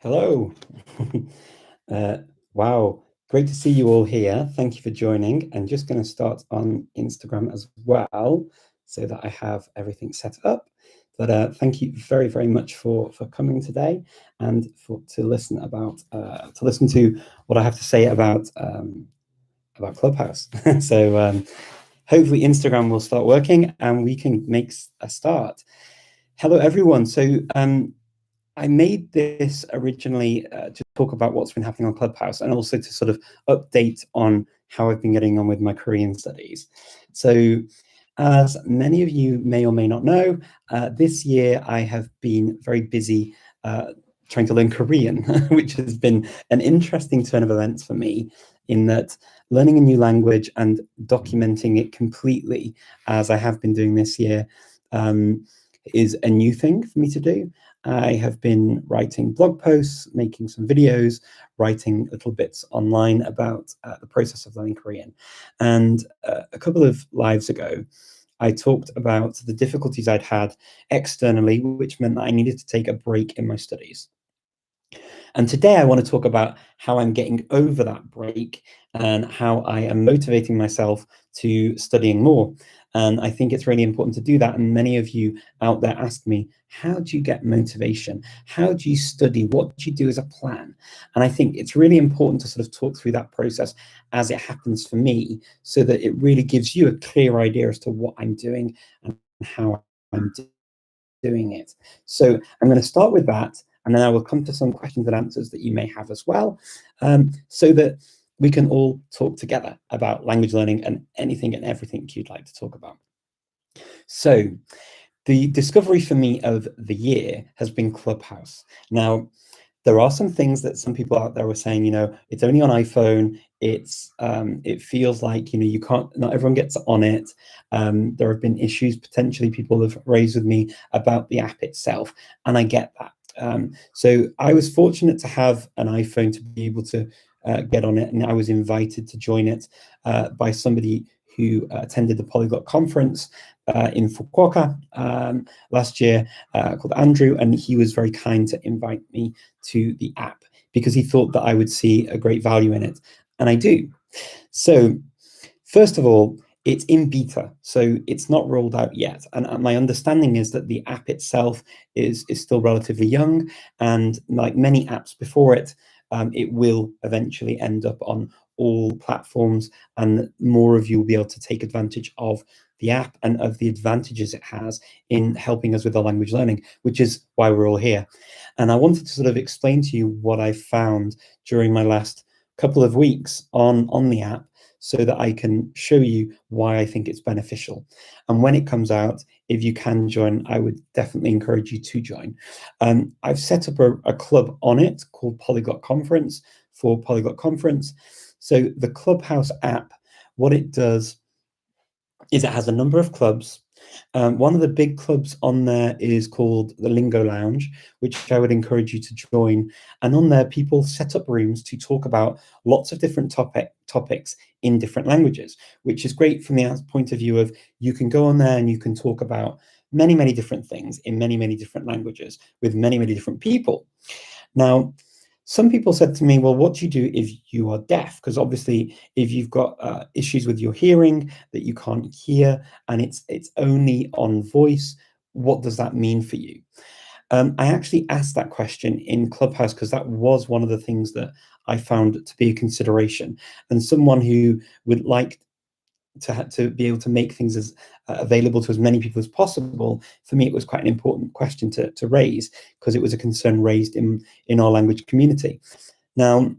Hello. uh, wow, great to see you all here. Thank you for joining. I'm just going to start on Instagram as well so that I have everything set up. But thank you very, very much for coming today and to listen to what I have to say about Clubhouse. So hopefully Instagram will start working and we can make a start. Hello, everyone. So I made this originally to talk about what's been happening on Clubhouse and also to sort of update on how I've been getting on with my Korean studies. So as many of you may or may not know, this year I have been very busy trying to learn Korean, which has been an interesting turn of events for me, in that learning a new language and documenting it completely, as I have been doing this year, is a new thing for me to do. I have been writing blog posts, making some videos, writing little bits online about the process of learning Korean. And a couple of lives ago, I talked about the difficulties I'd had externally, which meant that I needed to take a break in my studies. And today I want to talk about how I'm getting over that break and how I am motivating myself to studying more. And I think it's really important to do that. And many of you out there ask me, how do you get motivation? How do you study? What do you do as a plan? And I think it's really important to sort of talk through that process as it happens for me, so that it really gives you a clear idea as to what I'm doing and how I'm doing it. So I'm going to start with that, and then I will come to some questions and answers that you may have as well, so that we can all talk together about language learning and anything and everything you'd like to talk about. So the discovery for me of the year has been Clubhouse. Now, there are some things that some people out there were saying, it's only on iPhone. It feels like, you can't, not everyone gets on it. There have been issues potentially people have raised with me about the app itself, and I get that. So I was fortunate to have an iPhone to be able to get on it, and I was invited to join it by somebody who attended the Polyglot conference in Fukuoka last year, called Andrew, and he was very kind to invite me to the app because he thought that I would see a great value in it, and I do. So first of all, it's in beta, so it's not rolled out yet. And my understanding is that the app itself is still relatively young, and like many apps before it, it will eventually end up on all platforms, and more of you will be able to take advantage of the app and of the advantages it has in helping us with our language learning, which is why we're all here. And I wanted to sort of explain to you what I found during my last couple of weeks on the app, so that I can show you why I think it's beneficial. And when it comes out, if you can join, I would definitely encourage you to join. I've set up a club on it called Polyglot Conference for Polyglot Conference. So the Clubhouse app, what it does is it has a number of clubs. One of the big clubs on there is called the Lingo Lounge, which I would encourage you to join. And on there, people set up rooms to talk about lots of different topics in different languages, which is great from the point of view of you can go on there and you can talk about many, many different things in many, many different languages with many, many different people. Now, some people said to me, well, what do you do if you are deaf? Because obviously, if you've got issues with your hearing, that you can't hear, and it's only on voice, what does that mean for you? I actually asked that question in Clubhouse because that was one of the things that I found to be a consideration. And someone who would like to be able to make things as available to as many people as possible, for me, it was quite an important question to raise, because it was a concern raised in our language community. Now,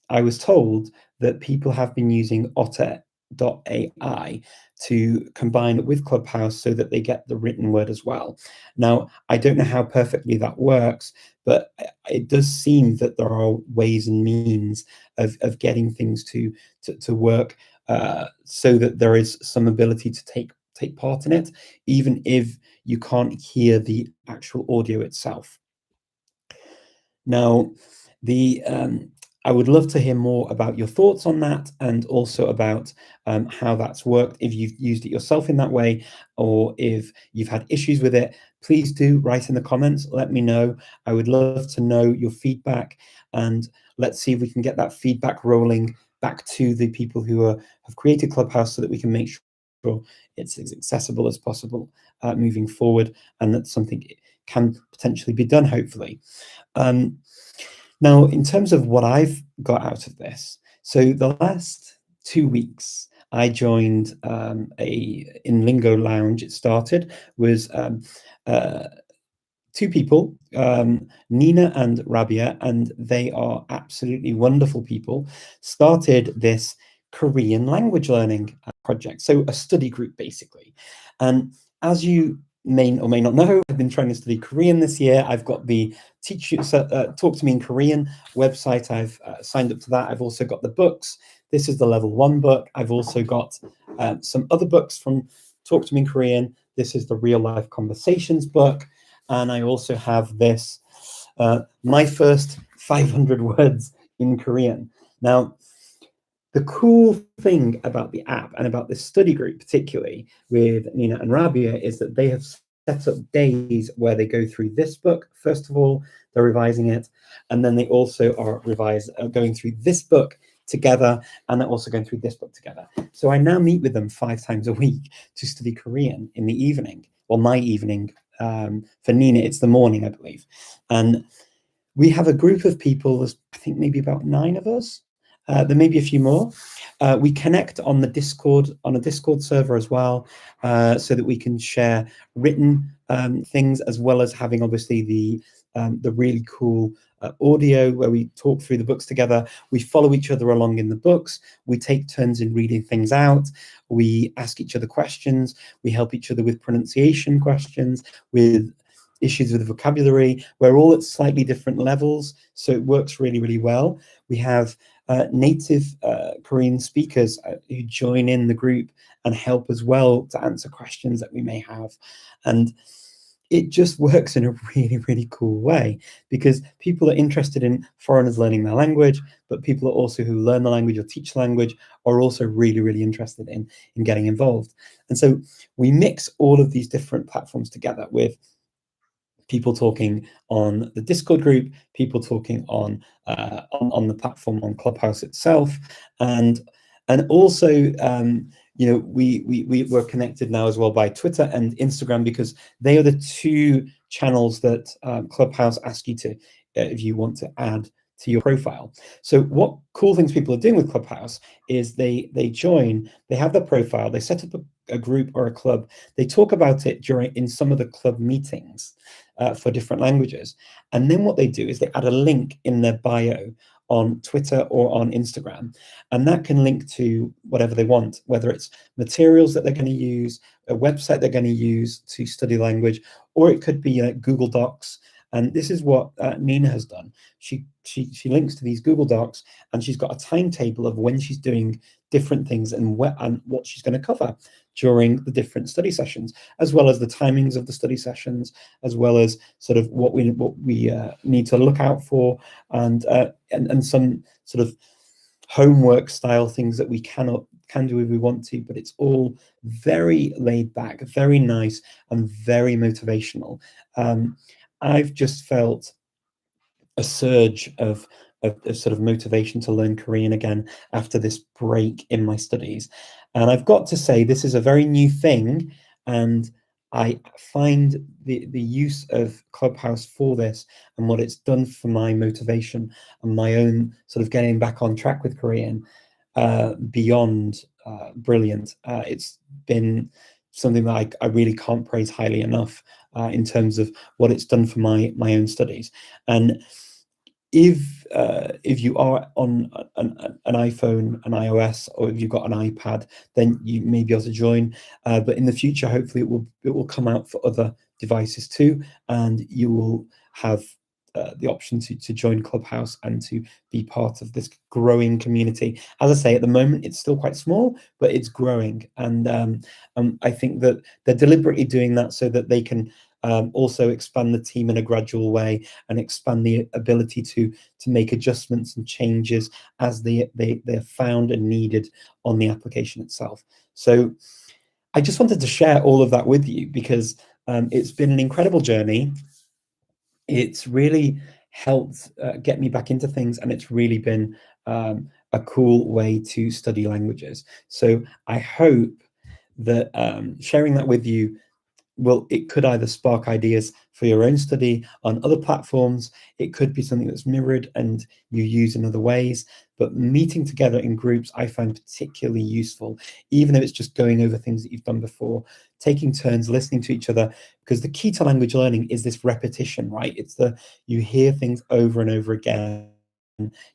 I was told that people have been using otter.ai to combine it with Clubhouse so that they get the written word as well. Now, I don't know how perfectly that works, but it does seem that there are ways and means of getting things to work, so that there is some ability to take part in it, even if you can't hear the actual audio itself. Now, I would love to hear more about your thoughts on that, and also about how that's worked, if you've used it yourself in that way, or if you've had issues with it. Please do write in the comments, let me know. I would love to know your feedback, and let's see if we can get that feedback rolling back to the people who have created Clubhouse, so that we can make sure it's as accessible as possible moving forward, and that something can potentially be done, hopefully. Now, in terms of what I've got out of this, so the last 2 weeks, I joined in Lingo Lounge. It started was two people, Nina and Rabia, and they are absolutely wonderful people, started this Korean language learning project, so a study group, basically. And as you may or may not know, I've been trying to study Korean this year. I've got the Talk to Me in Korean website. I've signed up to that. I've also got the books. This is the level 1 book. I've also got some other books from Talk to Me in Korean. This is the Real Life Conversations book. And I also have this, my first 500 words in Korean. Now, the cool thing about the app and about this study group, particularly with Nina and Rabia, is that they have set up days where they go through this book. First of all, they're revising it, and then they also are going through this book together, and they're also going through this book together. So I now meet with them 5 times a week to study Korean in the evening, or my evening. For Nina, it's the morning, I believe. And we have a group of people, there's, I think, maybe about 9 of us. There may be a few more. We connect on the Discord, on a Discord server as well, so that we can share written things, as well as having, obviously, the really cool audio where we talk through the books together. We follow each other along in the books. We take turns in reading things out. We ask each other questions. We help each other with pronunciation questions, with issues with vocabulary. We're all at slightly different levels, so it works really, really well. We have native Korean speakers who join in the group and help as well to answer questions that we may have. And it just works in a really, really cool way, because people are interested in foreigners learning their language, but people are also who learn the language or teach the language are also really, really interested in getting involved. And so we mix all of these different platforms together, with people talking on the Discord group, people talking on the platform, on Clubhouse itself, and also we were connected now as well by Twitter and Instagram, because they are the 2 channels that Clubhouse asks you to, if you want to add to your profile. So what cool things people are doing with Clubhouse is they join, they have their profile, they set up a group or a club, they talk about it in some of the club meetings for different languages. And then what they do is they add a link in their bio on Twitter or on Instagram, and that can link to whatever they want, whether it's materials that they're going to use, a website they're going to use to study language, or it could be Google Docs. And this is what Nina has done. She links to these Google Docs, and she's got a timetable of when she's doing different things and what she's going to cover during the different study sessions, as well as the timings of the study sessions, as well as sort of what we need to look out for, and some sort of homework style things that we can do if we want to, but it's all very laid back, very nice, and very motivational. I've just felt a surge of sort of motivation to learn Korean again after this break in my studies. And I've got to say, this is a very new thing, and I find the use of Clubhouse for this and what it's done for my motivation and my own sort of getting back on track with Korean beyond brilliant. It's been something that I really can't praise highly enough in terms of what it's done for my own studies. And if you are on an iPhone, an iOS, or if you've got an iPad, then you may be able to join. But in the future, hopefully, it will come out for other devices too, and you will have the option to join Clubhouse and to be part of this growing community. As I say, at the moment it's still quite small, but it's growing, and I think that they're deliberately doing that so that they can also expand the team in a gradual way and expand the ability to make adjustments and changes as they're found and needed on the application itself. So I just wanted to share all of that with you because it's been an incredible journey. It's really helped get me back into things, and it's really been a cool way to study languages. So I hope that sharing that with you, it could either spark ideas for your own study on other platforms. It could be something that's mirrored and you use in other ways. But meeting together in groups, I find particularly useful, even if it's just going over things that you've done before, taking turns, listening to each other, because the key to language learning is this repetition, right? It's you hear things over and over again.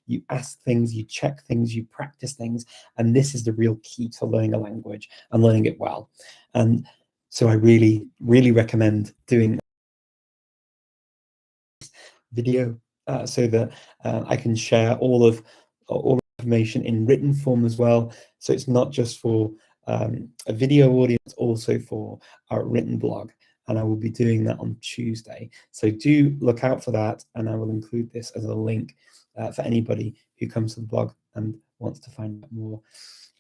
You ask things, you check things, you practice things, and this is the real key to learning a language and learning it well. And so I really, really recommend doing video so that I can share all information in written form as well. So it's not just for a video audience, also for our written blog. And I will be doing that on Tuesday. So do look out for that. And I will include this as a link for anybody who comes to the blog and wants to find out more.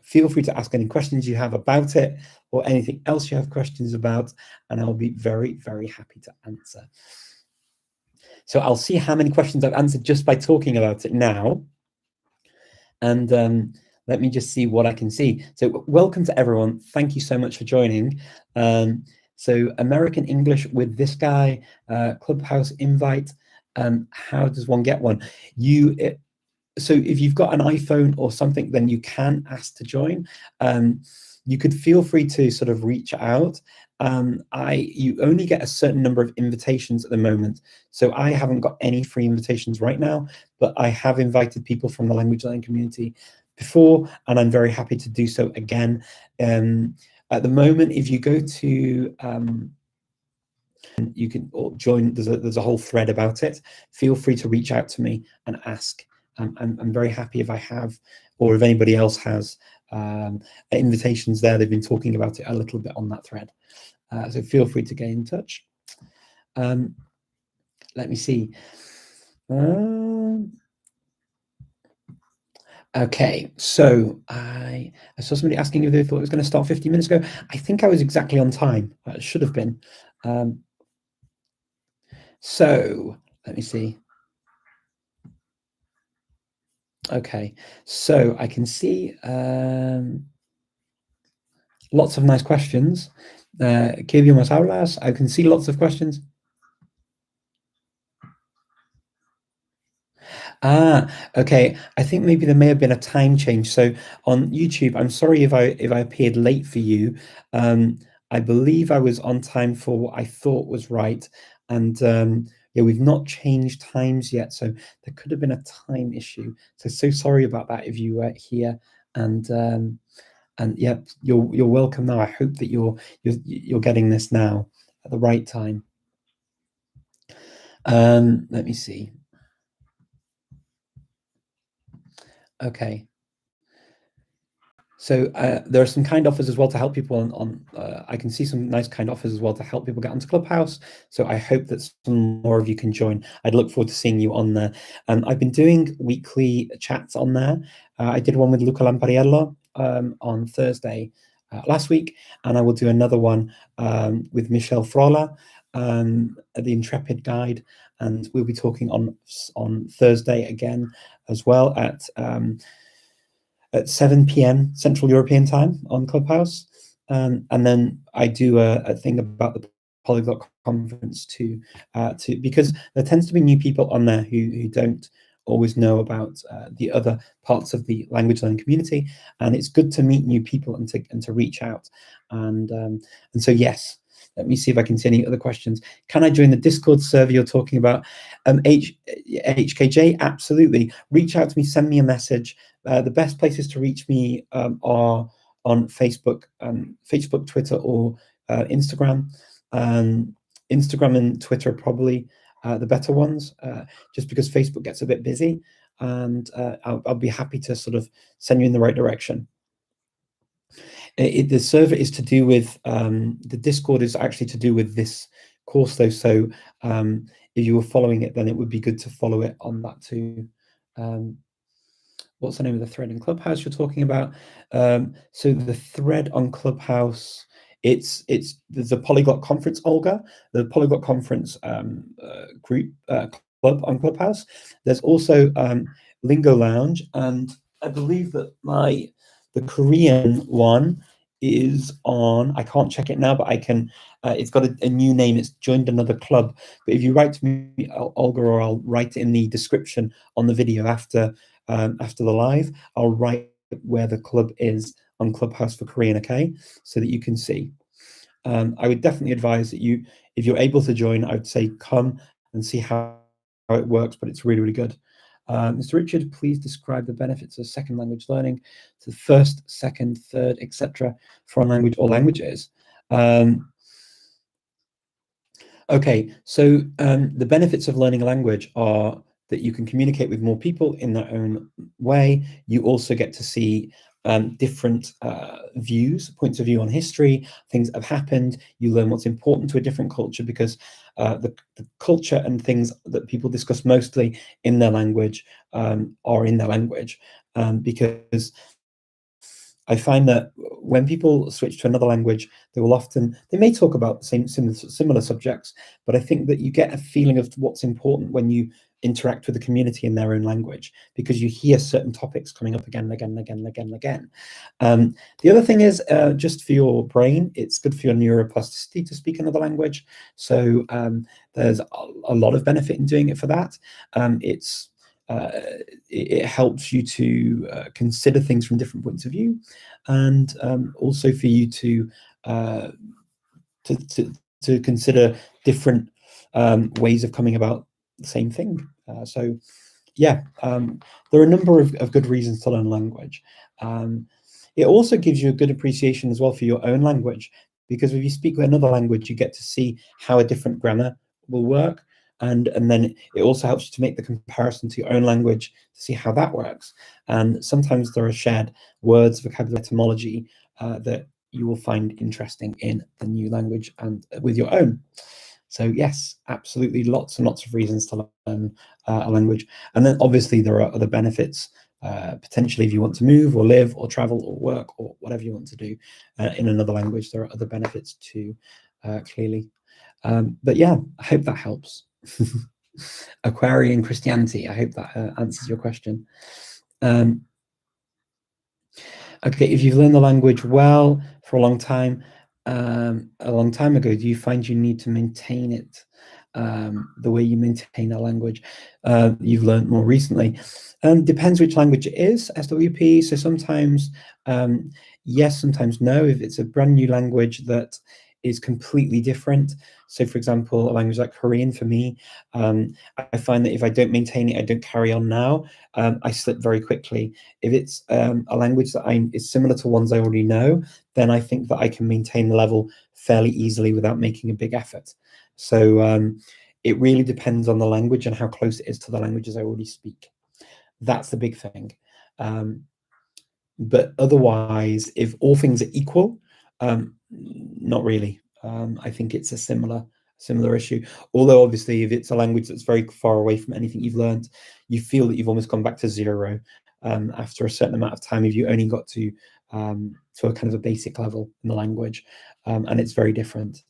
Feel free to ask any questions you have about it or anything else you have questions about, and I'll be very, very happy to answer. So I'll see how many questions I've answered just by talking about it now. And let me just see what I can see. So welcome to everyone. Thank you so much for joining. So American English with this guy, Clubhouse invite. How does one get one? So if you've got an iPhone or something, then you can ask to join. You could feel free to sort of reach out. You only get a certain number of invitations at the moment. So I haven't got any free invitations right now, but I have invited people from the language learning community before, and I'm very happy to do so again. At the moment, if you go to you can join, there's a whole thread about it. Feel free to reach out to me and ask. I'm very happy if I have, or if anybody else has invitations there. They've been talking about it a little bit on that thread. So feel free to get in touch. Let me see. Okay, so I saw somebody asking if they thought it was going to start 50 minutes ago. I think I was exactly on time. It should have been. So let me see. Okay, so I can see lots of nice questions. ¿Qué idiomas hablas? I can see lots of questions. Okay. I think maybe there may have been a time change. So on YouTube, I'm sorry if I appeared late for you. I believe I was on time for what I thought was right, and yeah, we've not changed times yet, so there could have been a time issue. So sorry about that if you were here, and yeah, you're welcome now. I hope that you're getting this now at the right time. Let me see. Okay. So there are some kind offers as well to help people on I can see some nice kind offers as well to help people get onto Clubhouse. So I hope that some more of you can join. I'd look forward to seeing you on there. I've been doing weekly chats on there. I did one with Luca Lampariello on Thursday last week, and I will do another one with Michelle Frola, the Intrepid Guide, and we'll be talking on Thursday again as well at 7 p.m. Central European Time on Clubhouse. And then I do a thing about the Polyglot conference too, because there tends to be new people on there who don't always know about the other parts of the language learning community, and it's good to meet new people and to reach out. And so yes, let me see if I can see any other questions. Can I join the Discord server you're talking about? HKJ, absolutely. Reach out to me, send me a message. The best places to reach me are on Facebook, Twitter, or Instagram. Instagram and Twitter are probably the better ones, just because Facebook gets a bit busy, and I'll be happy to sort of send you in the right direction. The server is to do with, the Discord is actually to do with this course though, so if you were following it, then it would be good to follow it on that too. What's the name of the thread in Clubhouse you're talking about? So the thread on Clubhouse, there's a Polyglot conference, Olga, the Polyglot conference group club on Clubhouse. There's also Lingo Lounge, and I believe that the Korean one is on. I can't check it now, but I can. It's got a new name. It's joined another club. But if you write to me, Olga, or I'll write it in the description on the video after the live, I'll write where the club is on Clubhouse for Korean, okay, so that you can see. I would definitely advise that if you're able to join, I would say come and see how it works, but it's really, really good. Mr. Richard, please describe the benefits of second language learning to the first, second, third, etc. foreign language or languages. Okay, so the benefits of learning a language are that you can communicate with more people in their own way. You also get to see different points of view on history, things that have happened. You learn what's important to a different culture, because the culture and things that people discuss mostly in their language are in their language, because I find that when people switch to another language, they may talk about the similar subjects, but I think that you get a feeling of what's important when you interact with the community in their own language, because you hear certain topics coming up again and again and again and again and again. The other thing is, just for your brain, it's good for your neuroplasticity to speak another language. So there's a lot of benefit in doing it for that. It helps you to consider things from different points of view, and also for you to consider different ways of coming about the same thing. So yeah, there are a number of good reasons to learn language. It also gives you a good appreciation as well for your own language, because if you speak another language, you get to see how a different grammar will work. And then it also helps you to make the comparison to your own language to see how that works. And sometimes there are shared words, vocabulary, etymology that you will find interesting in the new language and with your own. So yes, absolutely, lots and lots of reasons to learn a language. And then obviously there are other benefits, potentially if you want to move or live or travel or work or whatever you want to do in another language, there are other benefits too, clearly. But yeah, I hope that helps. Aquarian Christianity, I hope that answers your question. Okay, if you've learned the language well for a long time ago, do you find you need to maintain it the way you maintain a language you've learned more recently? Depends which language it is, SWP. So sometimes yes, sometimes no. If it's a brand new language that is completely different, so for example, a language like Korean for me, I find that if I don't maintain it, I don't carry on now, I slip very quickly. If it's a language that is similar to ones I already know, then I think that I can maintain the level fairly easily without making a big effort. So it really depends on the language and how close it is to the languages I already speak. That's the big thing. But otherwise, if all things are equal, not really. I think it's a similar issue. Although obviously, if it's a language that's very far away from anything you've learned, you feel that you've almost gone back to zero after a certain amount of time. If you only got to a kind of a basic level in the language, and it's very different.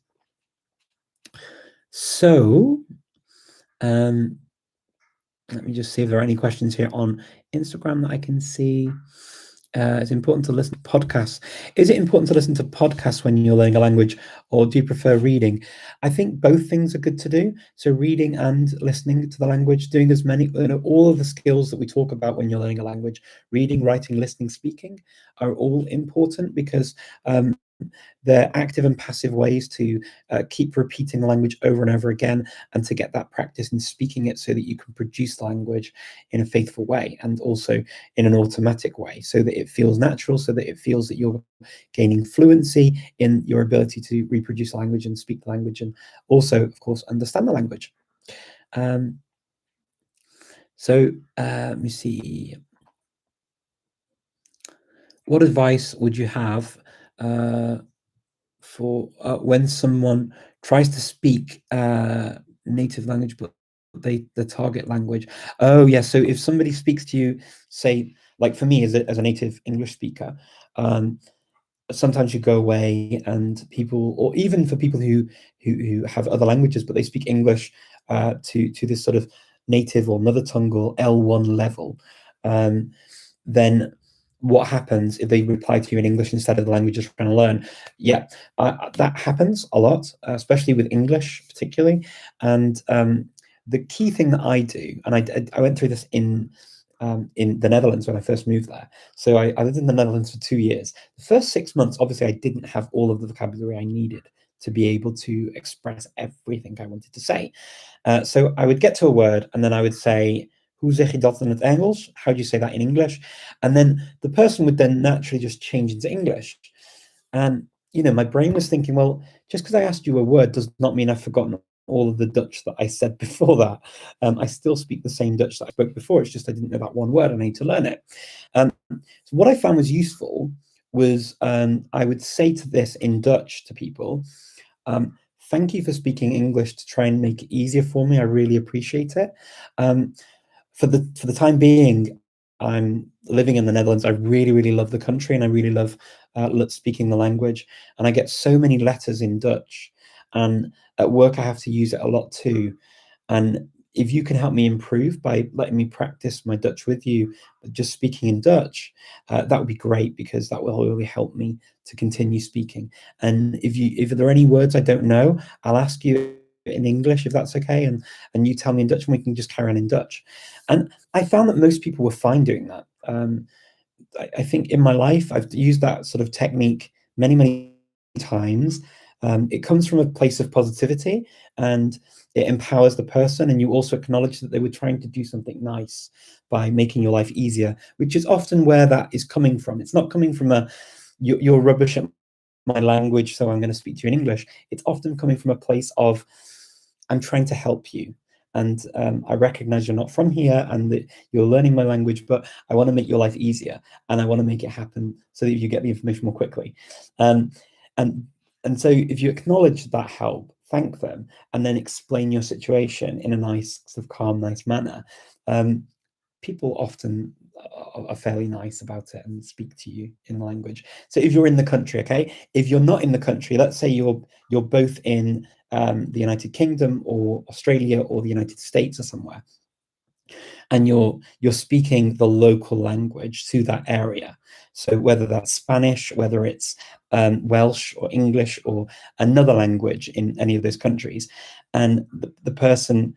So let me just see if there are any questions here on Instagram that I can see. It's important to listen to podcasts. Is it important to listen to podcasts when you're learning a language, or do you prefer reading? I think both things are good to do. So reading and listening to the language, doing as many, all of the skills that we talk about when you're learning a language, reading, writing, listening, speaking, are all important, because they're active and passive ways to keep repeating the language over and over again, and to get that practice in speaking it so that you can produce the language in a faithful way, and also in an automatic way, so that it feels natural, so that it feels that you're gaining fluency in your ability to reproduce the language and speak the language, and also, of course, understand the language. So let me see. What advice would you have for when someone tries to speak native language, but the target language? Oh, yeah. So if somebody speaks to you, say, like for me as a native English speaker, sometimes you go away and people, or even for people who have other languages, but they speak English to this sort of native or mother tongue or L1 level, then what happens if they reply to you in English instead of the language you're trying to learn? Yeah, that happens a lot, especially with English particularly. And the key thing that I do, and I went through this in the Netherlands when I first moved there. So I lived in the Netherlands for 2 years. The first 6 months, obviously, I didn't have all of the vocabulary I needed to be able to express everything I wanted to say. So I would get to a word and then I would say, hoe zeg je dat in het Engels? How do you say that in English? And then the person would then naturally just change into English. And, my brain was thinking, well, just because I asked you a word does not mean I've forgotten all of the Dutch that I said before that. I still speak the same Dutch that I spoke before. It's just I didn't know that one word. I need to learn it. So what I found was useful was I would say to this in Dutch to people, thank you for speaking English to try and make it easier for me. I really appreciate it. For the time being, I'm living in the Netherlands. I really, really love the country and I really love speaking the language. And I get so many letters in Dutch. And at work, I have to use it a lot too. And if you can help me improve by letting me practice my Dutch with you, just speaking in Dutch, that would be great because that will really help me to continue speaking. And if there are any words I don't know, I'll ask you in English if that's okay, and you tell me in Dutch, and we can just carry on in Dutch. And I found that most people were fine doing that. I think in my life I've used that sort of technique many times. It comes from a place of positivity and it empowers the person, and you also acknowledge that they were trying to do something nice by making your life easier, which is often where that is coming from. It's not coming from you're rubbish at my language, so I'm going to speak to you in English. It's often coming from a place of, I'm trying to help you. And I recognize you're not from here and that you're learning my language, but I want to make your life easier and I want to make it happen so that you get the information more quickly. And so if you acknowledge that help, thank them, and then explain your situation in a nice, sort of calm, nice manner, people often are fairly nice about it and speak to you in the language. So if you're in the country, okay, if you're not in the country, let's say you're both in the United Kingdom or Australia or the United States or somewhere, and you're speaking the local language to that area. So whether that's Spanish, whether it's Welsh or English or another language in any of those countries, and the person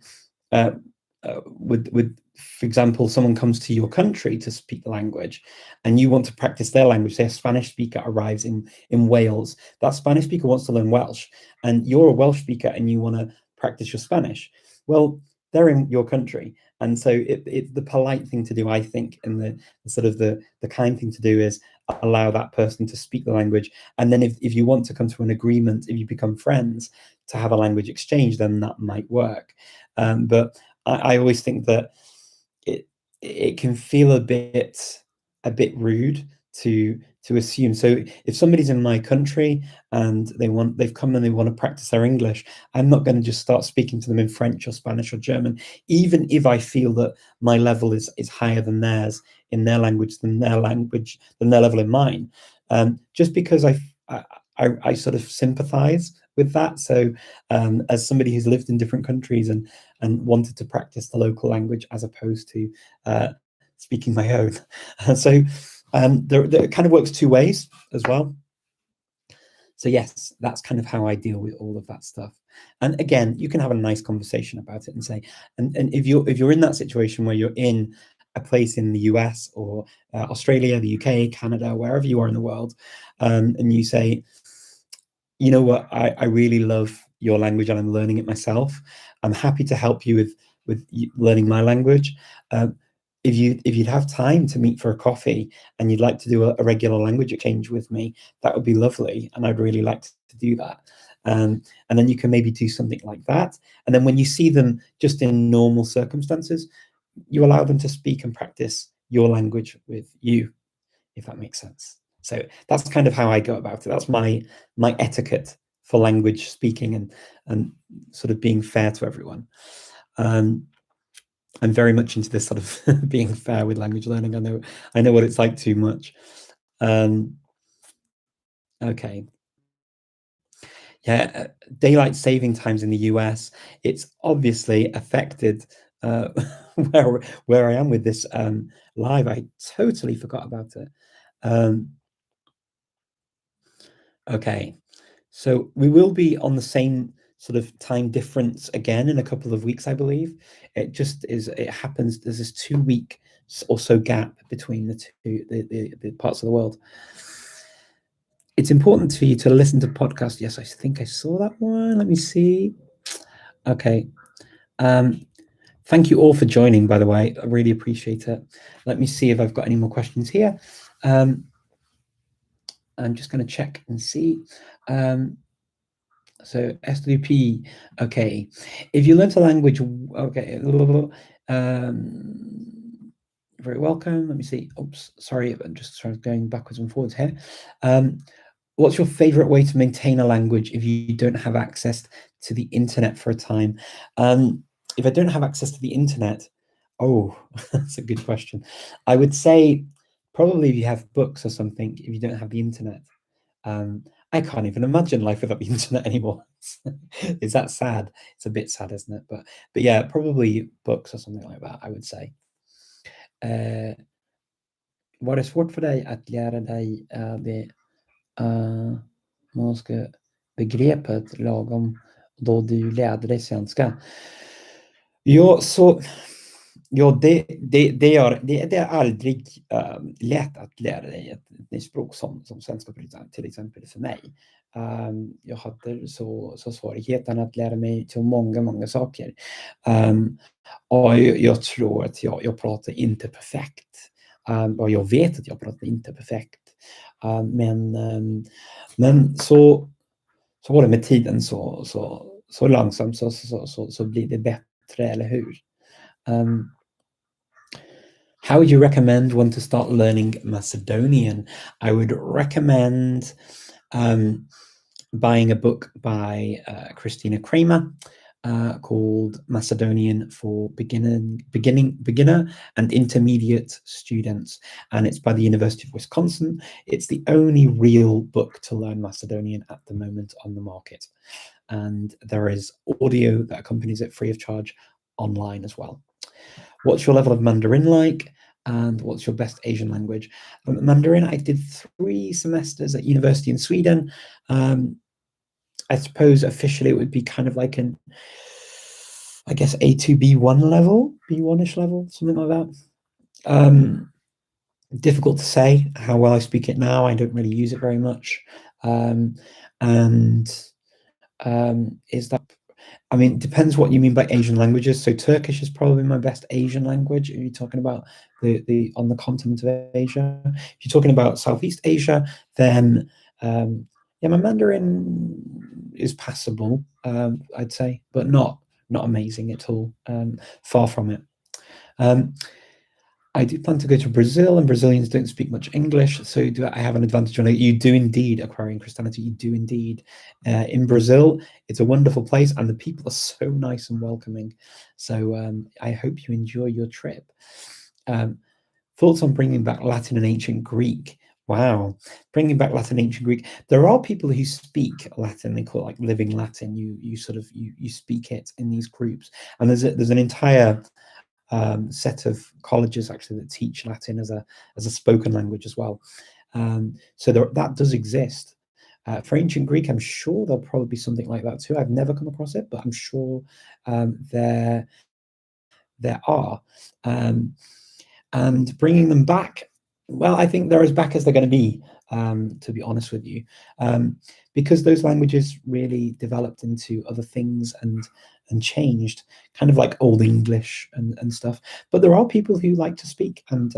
would, for example, someone comes to your country to speak the language and you want to practice their language. Say a Spanish speaker arrives in Wales. That Spanish speaker wants to learn Welsh and you're a Welsh speaker and you want to practice your Spanish. Well, they're in your country. And so it's the polite thing to do, I think, and the sort of the kind thing to do is allow that person to speak the language. And then if you want to come to an agreement, if you become friends, to have a language exchange, then that might work. But I always think that it can feel a bit rude to assume. So if somebody's in my country and they've come and they want to practice their English, I'm not going to just start speaking to them in French or Spanish or German, even if I feel that my level is higher than theirs in their language than their level in mine. Just because I sort of sympathize with that. So as somebody who's lived in different countries and wanted to practice the local language as opposed to speaking my own. So there it kind of works two ways as well. So yes, that's kind of how I deal with all of that stuff. And again, you can have a nice conversation about it and say, and if you're in that situation where you're in a place in the US or Australia, the UK, Canada, wherever you are in the world, and you say, you know what, I really love your language and I'm learning it myself. I'm happy to help you with learning my language. If you'd have time to meet for a coffee and you'd like to do a regular language exchange with me, that would be lovely, and I'd really like to do that. And then you can maybe do something like that. And then when you see them just in normal circumstances, you allow them to speak and practice your language with you, if that makes sense. So that's kind of how I go about it. That's my etiquette for language speaking and sort of being fair to everyone. I'm very much into this sort of being fair with language learning. I know what it's like too much. Okay. Yeah, daylight saving times in the US, it's obviously affected where I am with this live. I totally forgot about it. Okay, so we will be on the same sort of time difference again in a couple of weeks, I believe. It happens, there's this 2-week or so gap between the parts of the world. It's important for you to listen to podcasts. Yes, I think I saw that one. Let me see. Okay. Thank you all for joining, by the way. I really appreciate it. Let me see if I've got any more questions here. I'm just going to check and see. So SWP, okay. If you learnt a language, okay. Very welcome. Let me see. Oops, sorry, I'm just going backwards and forwards here. What's your favorite way to maintain a language if you don't have access to the internet for a time? If I don't have access to the internet, that's a good question. I would say probably if you have books or something, if you don't have the internet. I can't even imagine life without the internet anymore. Is that sad? It's a bit sad, isn't it? But yeah, probably books or something like that, I would say. Var det svårt för dig att lära dig det norska begreppet lagom då du lärde dig svenska? Ja, så det är aldrig lätt att lära dig ett nytt språk som svenska, till exempel för mig. Jag hade så svårigheten att lära mig till många saker. Och jag tror att jag pratar inte perfekt. Och jag vet att jag pratar inte perfekt. Men så var det med tiden, så långsamt så blir det bättre, eller hur? How would you recommend one to start learning Macedonian? I would recommend buying a book by Christina Kramer called Macedonian for beginner and intermediate students, and it's by the University of Wisconsin. It's the only real book to learn Macedonian at the moment on the market, and there is audio that accompanies it free of charge online as well. What's your level of Mandarin like? And what's your best Asian language? Mandarin, I did 3 semesters at university in Sweden. I suppose officially it would be kind of like I guess A2, B1 level, B1-ish level, something like that. Difficult to say how well I speak it now. I don't really use it very much. Is that, I mean, it depends what you mean by Asian languages. So Turkish is probably my best Asian language. If you're talking about the on the continent of Asia. If you're talking about Southeast Asia, then yeah, my Mandarin is passable, I'd say, but not amazing at all. Far from it. I do plan to go to Brazil, and Brazilians don't speak much English, so do I have an advantage on it? You do indeed, acquiring Christianity, you do indeed. In Brazil, it's a wonderful place, and the people are so nice and welcoming. So I hope you enjoy your trip. Thoughts on bringing back Latin and ancient Greek? Wow, bringing back Latin and ancient Greek. There are people who speak Latin. They call it like living Latin. You sort of you speak it in these groups, and there's an entire set of colleges actually that teach Latin as a spoken language as well. So that does exist. For ancient Greek, I'm sure there'll probably be something like that too. I've never come across it, but I'm sure there are. And bringing them back, well, I think they're as back as they're going to be, to be honest with you, because those languages really developed into other things and changed, kind of like Old English and stuff. But there are people who like to speak, and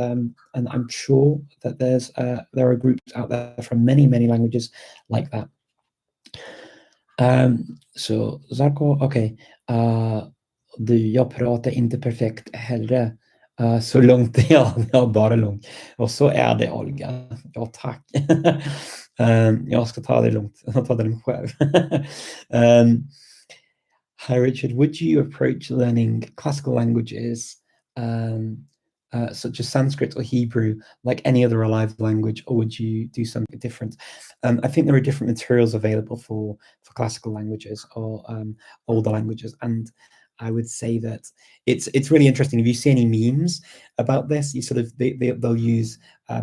I'm sure that there are groups out there from many languages like that. Så Zarko, okej. Jag pratar inte perfekt heller. Så långt, ja, bara lugnt. Och så är det, Olga. Ja, tack. Jag ska ta det lugnt. Jag tar det lugnt själv. Hi, Richard. Would you approach learning classical languages such as Sanskrit or Hebrew like any other alive language, or would you do something different? I think there are different materials available for classical languages or older languages, and I would say that it's really interesting. If you see any memes about this, you sort of they'll use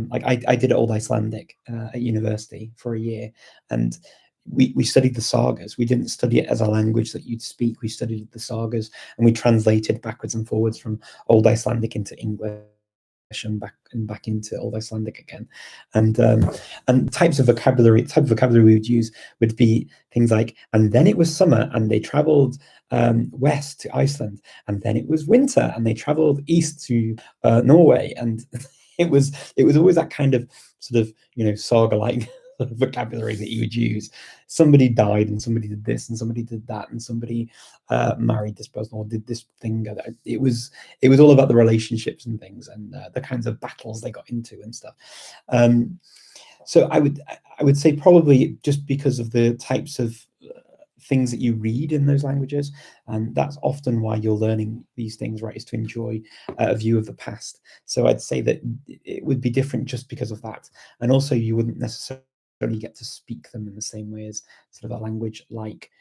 like I did Old Icelandic at university for a year, and we studied the sagas. We didn't study it as a language that you'd speak. We studied the sagas, and we translated backwards and forwards from Old Icelandic into English and back into Old Icelandic again. And type of vocabulary we would use would be things like, and then it was summer and they traveled west to Iceland, and then it was winter and they traveled east to Norway, and it was always that kind of sort of saga-like vocabulary that you would use. Somebody died and somebody did this and somebody did that and somebody married this person or did this thing. It was all about the relationships and things and the kinds of battles they got into and stuff. So I would say probably just because of the types of things that you read in those languages, and that's often why you're learning these things, right, is to enjoy a view of the past. So I'd say that it would be different just because of that, and also you wouldn't necessarily get to speak them in the same way as sort of a language like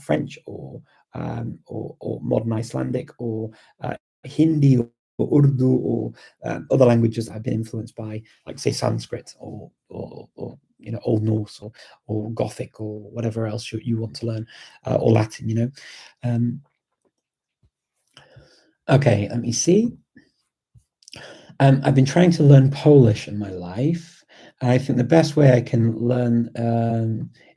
French or modern Icelandic or Hindi or Urdu or other languages that have been influenced by, like, say, Sanskrit or Old Norse or Gothic or whatever else you want to learn, or Latin. Okay, let me see. I've been trying to learn Polish in my life. I think the best way I can learn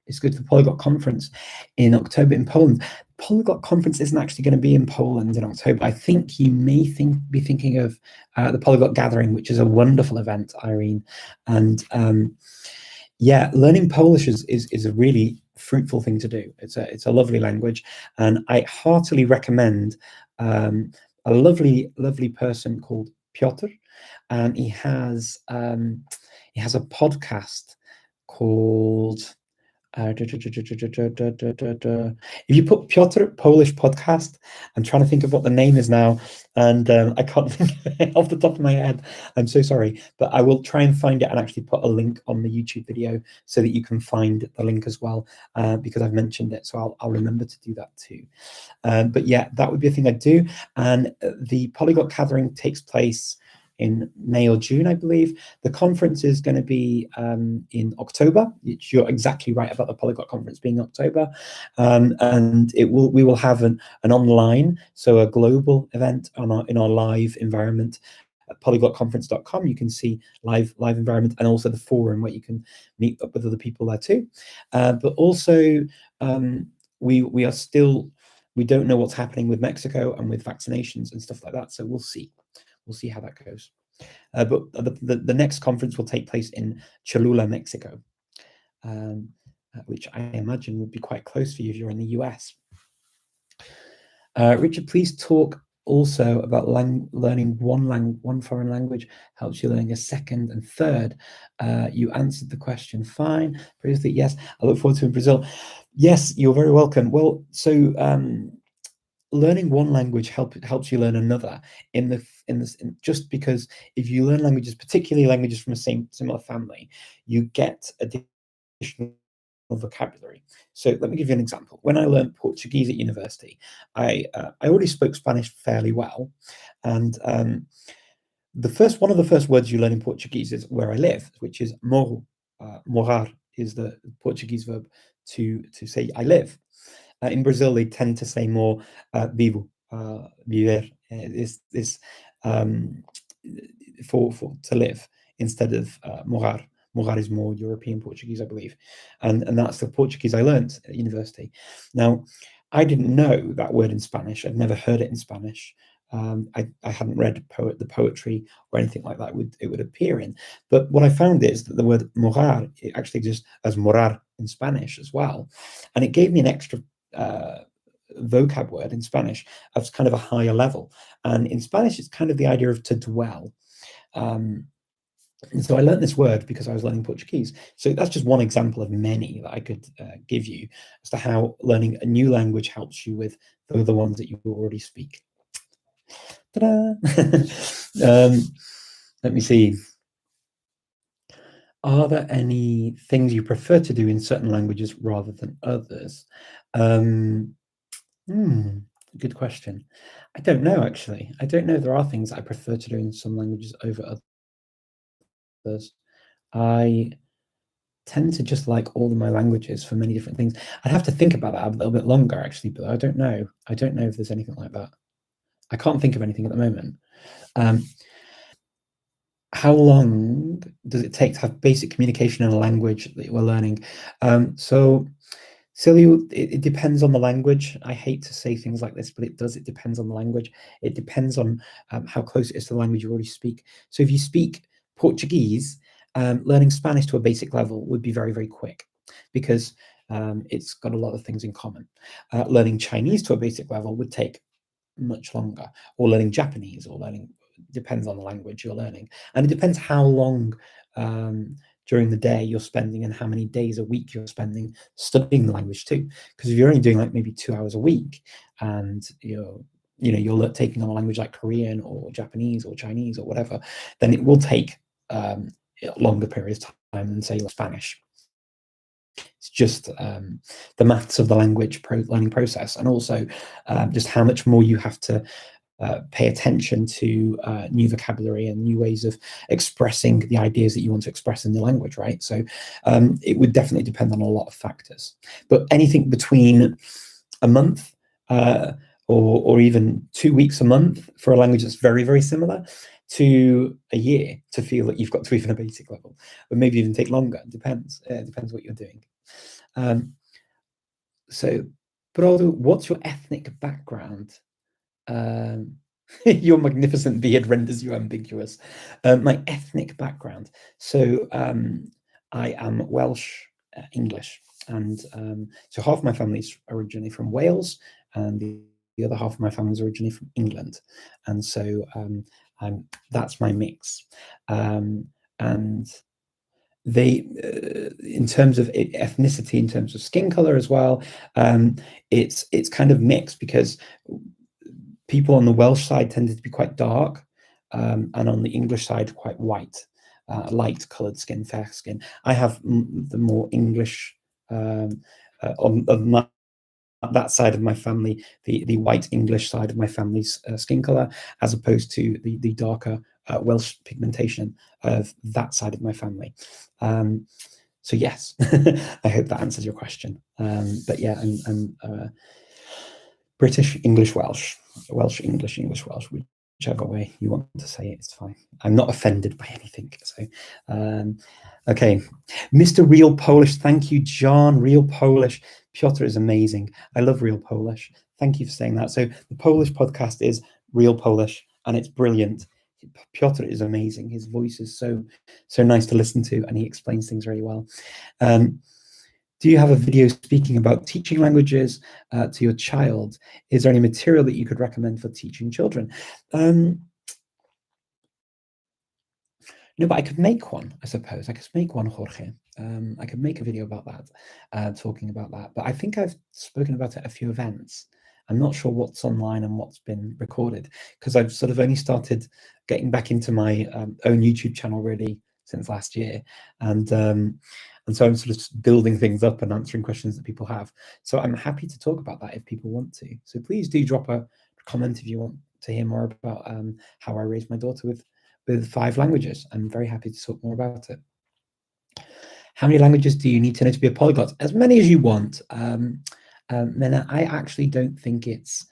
is go to the Polyglot conference in October in Poland. Polyglot conference isn't actually going to be in Poland in October. I think you may be thinking of the Polyglot Gathering, which is a wonderful event, Irene. And yeah, learning Polish is a really fruitful thing to do. It's a lovely language, and I heartily recommend a lovely person called Piotr, and he has a podcast called if you put Piotr Polish podcast, I'm trying to think of what the name is now, and I can't think of it off the top of my head. I'm so sorry, but I will try and find it and actually put a link on the YouTube video so that you can find the link as well, because I've mentioned it, so I'll remember to do that too. But yeah, that would be a thing I'd do. And the Polyglot Gathering takes place in May or June, I believe. The conference is going to be in October. You're exactly right about the Polyglot conference being October, and we will have an online, so a global event in our live environment at polyglotconference.com. You can see live environment, and also the forum where you can meet up with other people there too. But also we don't know what's happening with Mexico and with vaccinations and stuff like that, so we'll see how that goes. But the next conference will take place in Cholula, Mexico, which I imagine would be quite close for you if you're in the US. Richard, please talk also about learning one foreign language helps you learning a second and third. You answered the question fine. Previously, yes. I look forward to in Brazil. Yes, you're very welcome. Well, so learning one language helps you learn another just because if you learn languages, particularly languages from a similar family, you get additional vocabulary. So let me give you an example. When I learned Portuguese at university, I already spoke Spanish fairly well, and one of the first words you learn in Portuguese is where I live, which is moro. Morar is the Portuguese verb to say I live. In Brazil, they tend to say more vivo, viver, is for to live instead of morar. Morar is more European Portuguese, I believe, and that's the Portuguese I learned at university. Now, I didn't know that word in Spanish. I'd never heard it in Spanish. I hadn't read the poetry or anything like that it would appear in. But what I found is that the word morar, it actually exists as morar in Spanish as well. And it gave me an extra vocab word in Spanish of kind of a higher level. And in Spanish, it's kind of the idea of to dwell. And so I learned this word because I was learning Portuguese. So that's just one example of many that I could give you as to how learning a new language helps you with the ones that you already speak. Let me see. Are there any things you prefer to do in certain languages rather than others? Good question. I don't know, actually. I don't know if there are things I prefer to do in some languages over others. I tend to just like all of my languages for many different things. I'd have to think about that a little bit longer, actually, but I don't know. I don't know if there's anything like that. I can't think of anything at the moment. How long does it take to have basic communication in a language that we're learning? So it depends on the language. I hate to say things like this, but it does. It depends on the language. It depends on how close it is to the language you already speak. So if you speak Portuguese, learning Spanish to a basic level would be very, very quick because it's got a lot of things in common. Learning Chinese to a basic level would take much longer, or learning Japanese, or learning, depends on the language you're learning. And it depends how long during the day you're spending and how many days a week you're spending studying the language too. Because if you're only doing like maybe 2 hours a week and you're taking on a language like Korean or Japanese or Chinese or whatever, then it will take longer periods of time than say Spanish. It's just the maths of the language learning process, and also just how much more you have to pay attention to new vocabulary and new ways of expressing the ideas that you want to express in the language, right? So it would definitely depend on a lot of factors. But anything between a month or even 2 weeks a month for a language that's very, very similar, to a year to feel that you've got to even a basic level, or maybe even take longer. It depends. It depends what you're doing. So, Brodo, what's your ethnic background? Your magnificent beard renders you ambiguous. My ethnic background. So I am Welsh English, and so half my family's originally from Wales, and the other half of my family is originally from England, and so that's my mix. And they, in terms of ethnicity, in terms of skin color as well, it's kind of mixed, because people on the Welsh side tended to be quite dark, and on the English side quite white, light coloured skin, fair skin. I have the more English on that side of my family, the white English side of my family's skin color, as opposed to the darker Welsh pigmentation of that side of my family. So yes, I hope that answers your question. But yeah, I'm British, English, Welsh, Welsh, English, English, Welsh, whichever way you want to say it, it's fine. I'm not offended by anything. So, okay, Mr. Real Polish, thank you, John. Real Polish, Piotr is amazing. I love Real Polish. Thank you for saying that. So the Polish podcast is Real Polish, and it's brilliant. Piotr is amazing. His voice is so nice to listen to, and he explains things very well. Do you have a video speaking about teaching languages to your child? Is there any material that you could recommend for teaching children? No, but I could make one, I suppose. I could make one, Jorge. I could make a video about that, talking about that. But I think I've spoken about it at a few events. I'm not sure what's online and what's been recorded, because I've sort of only started getting back into my own YouTube channel really since last year. And so I'm sort of building things up and answering questions that people have. So I'm happy to talk about that if people want to. So please do drop a comment if you want to hear more about how I raised my daughter with 5 languages. I'm very happy to talk more about it. How many languages do you need to know to be a polyglot? As many as you want. Mena, I actually don't think it's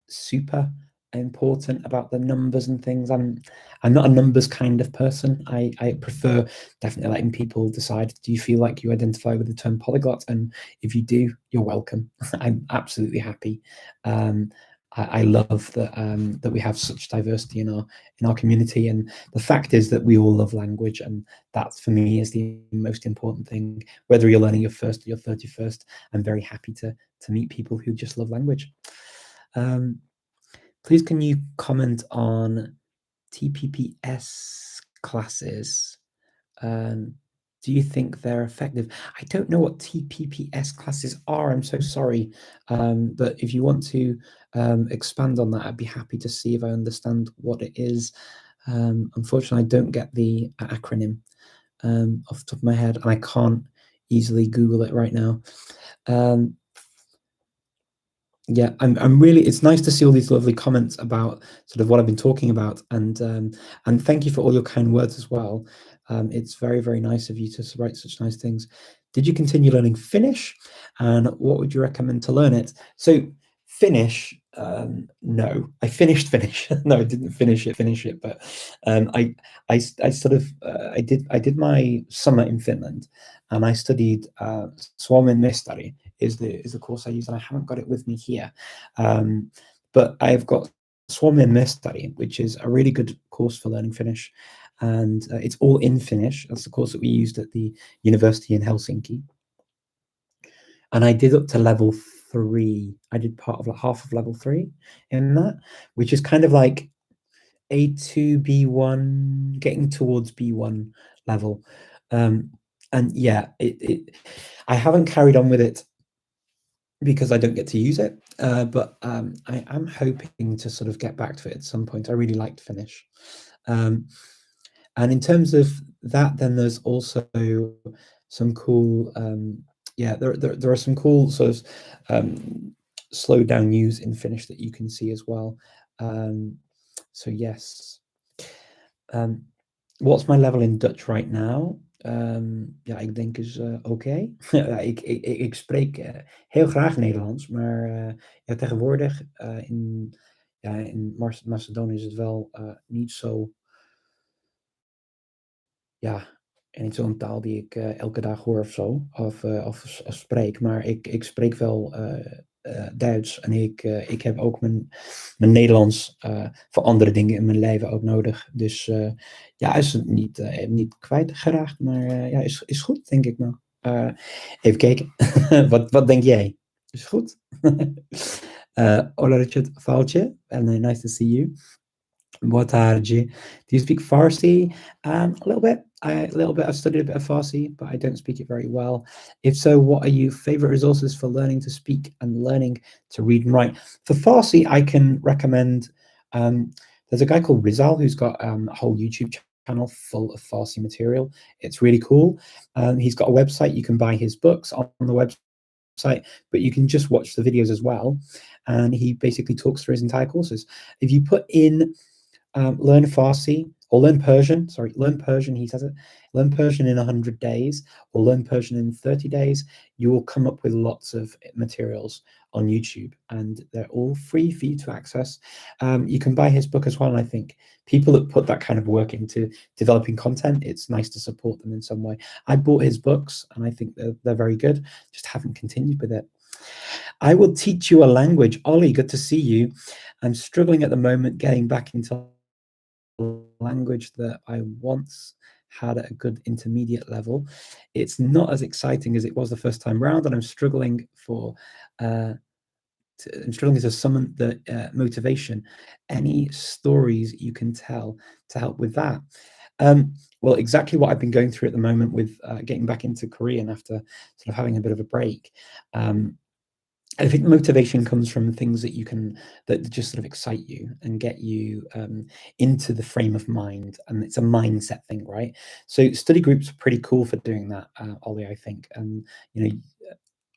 super important about the numbers and things. I'm not a numbers kind of person. I prefer definitely letting people decide. Do you feel like you identify with the term polyglot? And if you do, you're welcome. I'm absolutely happy. I love that that we have such diversity in our community, and the fact is that we all love language, and that for me is the most important thing. Whether you're learning your first or your 31st, I'm very happy to meet people who just love language. Please, can you comment on TPPS classes? Do you think they're effective? I don't know what TPPS classes are. I'm so sorry. But if you want to expand on that, I'd be happy to see if I understand what it is. Unfortunately, I don't get the acronym off the top of my head, and I can't easily Google it right now. Yeah, I'm really. It's nice to see all these lovely comments about sort of what I've been talking about, and thank you for all your kind words as well. It's very, very nice of you to write such nice things. Did you continue learning Finnish, and what would you recommend to learn it? So Finnish, no, I finished Finnish. No, I didn't finish it, but I sort of I did my summer in Finland, and I studied Suomen Mestari is the course I use, and I haven't got it with me here. But I've got Suomen Mestari, which is a really good course for learning Finnish, and it's all in Finnish. That's the course that we used at the university in Helsinki. And I did up to level 3. I did part of like half of level 3 in that, which is kind of like A2, B1, getting towards B1 level. And yeah, I haven't carried on with it because I don't get to use it, but I am hoping to sort of get back to it at some point. I really liked Finnish. And in terms of that, then there's also some cool, yeah, there are some cool sort of slowed down news in Finnish that you can see as well. So yes. What's my level in Dutch right now? Ja, ik denk is oké. Ik spreek heel graag Nederlands, maar ja, tegenwoordig in Macedonië is het wel niet zo, ja, en niet zo'n taal die ik elke dag hoor of zo, of spreek. Maar ik spreek wel Duits, en ik heb ook mijn Nederlands voor andere dingen in mijn leven ook nodig. Dus ja, is het niet kwijtgeraakt, maar ja, is goed, denk ik nou. Even kijken. Wat denk jij? Is goed? Hola Richard, Foutje, and nice to see you. Boa tarde. Do you speak Farsi? A little bit. I've studied a bit of Farsi, but I don't speak it very well. If so, what are your favorite resources for learning to speak and learning to read and write? For Farsi, I can recommend. There's a guy called Rizal who's got a whole YouTube channel full of Farsi material. It's really cool. He's got a website. You can buy his books on the website, but you can just watch the videos as well. And he basically talks through his entire courses. If you put in learn Farsi or learn Persian. Sorry, learn Persian. He says it. Learn Persian in 100 days or learn Persian in 30 days. You will come up with lots of materials on YouTube, and they're all free for you to access. You can buy his book as well. And I think people that put that kind of work into developing content, it's nice to support them in some way. I bought his books, and I think they're very good. Just haven't continued with it. I will teach you a language. Ollie, good to see you. I'm struggling at the moment getting back into language that I once had at a good intermediate level. It's not as exciting as it was the first time round, and I'm struggling to summon the motivation. Any stories you can tell to help with that? Well, exactly what I've been going through at the moment with getting back into Korean after sort of having a bit of a break. I think motivation comes from things that just sort of excite you and get you into the frame of mind, and it's a mindset thing, right? So study groups are pretty cool for doing that, Ollie. I think, and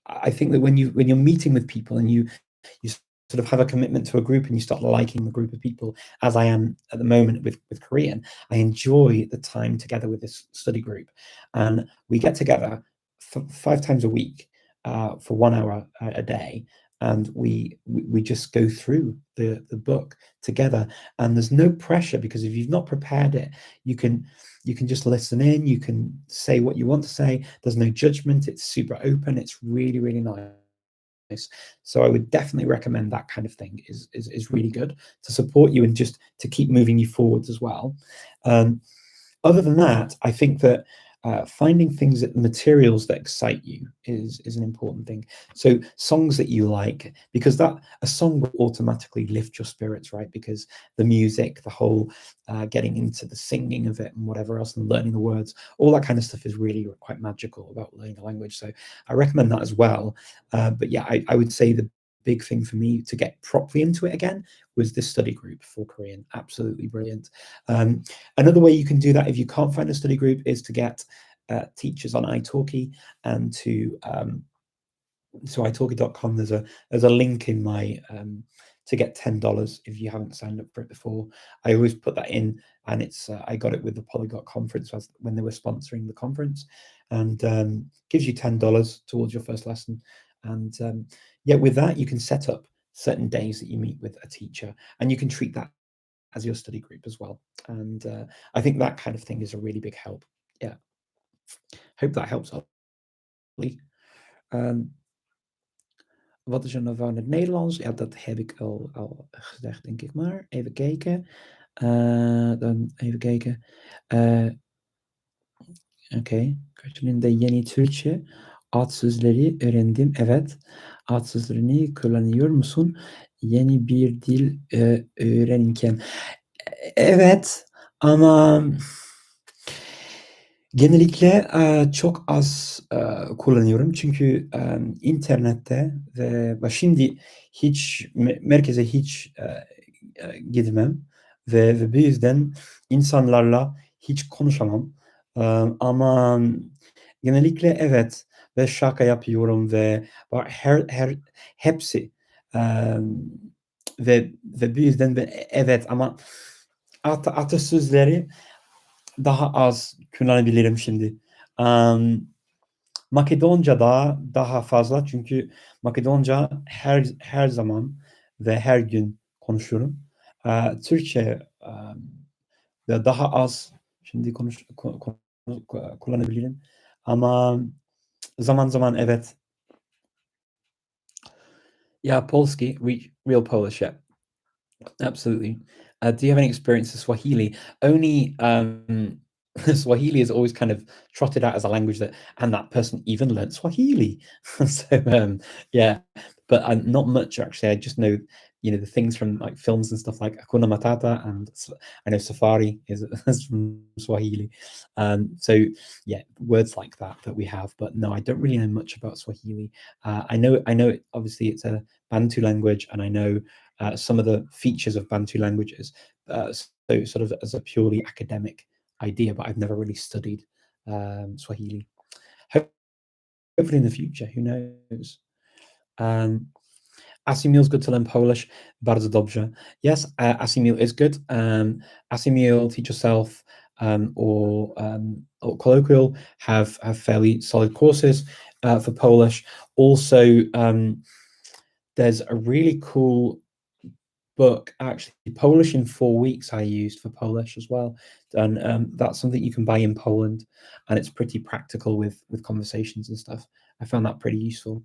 I think that when you're meeting with people and you sort of have a commitment to a group and you start liking the group of people, as I am at the moment with Korean, I enjoy the time together with this study group, and we get together 5 times a week. For 1 hour a day, and we just go through the book together, and there's no pressure, because if you've not prepared it, you can just listen in, you can say what you want to say, there's no judgment, it's super open, it's really, really nice. So I would definitely recommend that kind of thing is really good to support you and just to keep moving you forwards as well. Other than that, I think that finding things, that materials that excite you is an important thing. So songs that you like, because that a song will automatically lift your spirits, right? Because the music, the whole getting into the singing of it and whatever else, and learning the words, all that kind of stuff is really quite magical about learning a language. So I recommend that as well. But yeah, I would say the big thing for me to get properly into it again was this study group for Korean. Absolutely brilliant. Another way you can do that if you can't find a study group is to get teachers on italki, and to italki.com. There's a link in my to get $10 if you haven't signed up for it before. I always put that in, and it's I got it with the Polyglot conference when they were sponsoring the conference, and gives you $10 towards your first lesson. And yeah, with that you can set up certain days that you meet with a teacher, and you can treat that as your study group as well. And I think that kind of thing is a really big help. Yeah, hope that helps, Ollie. Wat is er nou van het Nederlands? Ja, dat heb ik al gezegd, denk ik maar. Even kijken. Dan even kijken. Oké. Karşılığında yeni Türkçe ad sözleri öğrendim. Evet. Ad sözlerini kullanıyor musun? Yeni bir dil öğrenirken. Evet. Ama genellikle çok az kullanıyorum. Çünkü internette ve şimdi hiç merkeze hiç gitmem ve bu yüzden insanlarla hiç konuşamam. Ama genellikle evet, ve şaka yapıyorum ve hepsi ve bu yüzden evet, ama atasözleri daha az kullanabilirim şimdi. Makedonca daha fazla, çünkü Makedonca her zaman ve her gün konuşuyorum. Türkçe ve daha az şimdi kullanabilirim. Ama zaman zaman evet. Yeah, Polski, real Polish, yeah. Absolutely. Do you have any experience with Swahili? Only Swahili is always kind of trotted out as a language and that person even learnt Swahili. So yeah, but not much actually. I just know, the things from like films and stuff like Hakuna Matata, and I know Safari is from Swahili. So yeah, words like that we have, but no, I don't really know much about Swahili. I know obviously it's a Bantu language, and I know some of the features of Bantu languages, so sort of as a purely academic idea, but I've never really studied Swahili. Hopefully in the future, who knows? Asimil's good to learn Polish. Bardzo dobrze. Yes, Asimil is good. Asimil, Teach Yourself, or Colloquial have fairly solid courses for Polish. Also, there's a really cool book, actually, Polish in 4 weeks, I used for Polish as well, and that's something you can buy in Poland, and it's pretty practical with conversations and stuff. I found that pretty useful.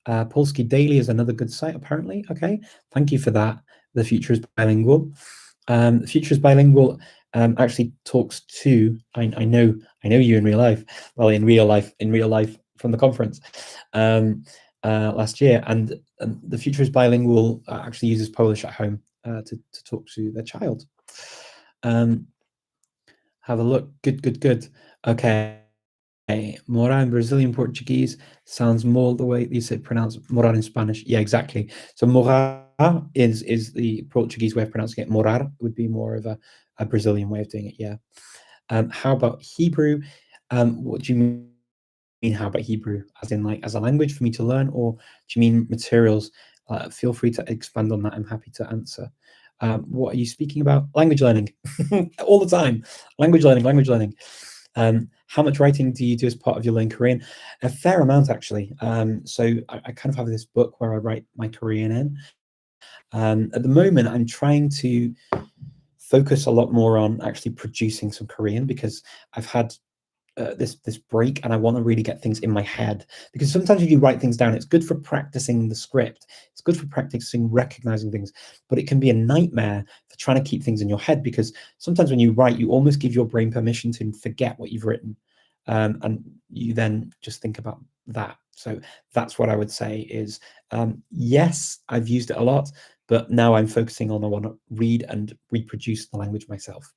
Polski Daily is another good site, apparently. Okay, thank you for that. The Future is Bilingual. The Future is Bilingual actually talks to, I know you in real life, well, in real life from the conference last year, and the Future is Bilingual actually uses Polish at home to talk to their child. Have a look. Good. Okay. Morar in Brazilian Portuguese sounds more the way you say pronounce morar in Spanish. Yeah, exactly. So morar is the Portuguese way of pronouncing it. Morar would be more of a Brazilian way of doing it. Yeah. How about Hebrew? What do you mean? How about Hebrew? As in, like, as a language for me to learn, or do you mean materials? Feel free to expand on that. I'm happy to answer. What are you speaking about? Language learning all the time. Language learning. How much writing do you do as part of your learning Korean? A fair amount, actually. So I kind of have this book where I write my Korean in. At the moment, I'm trying to focus a lot more on actually producing some Korean, because I've had this break, and I want to really get things in my head, because sometimes when you write things down, it's good for practicing the script, it's good for practicing recognizing things, but it can be a nightmare for trying to keep things in your head, because sometimes when you write, you almost give your brain permission to forget what you've written, and you then just think about that. So that's what I would say is, yes, I've used it a lot, but now I'm focusing on, I want to read and reproduce the language myself.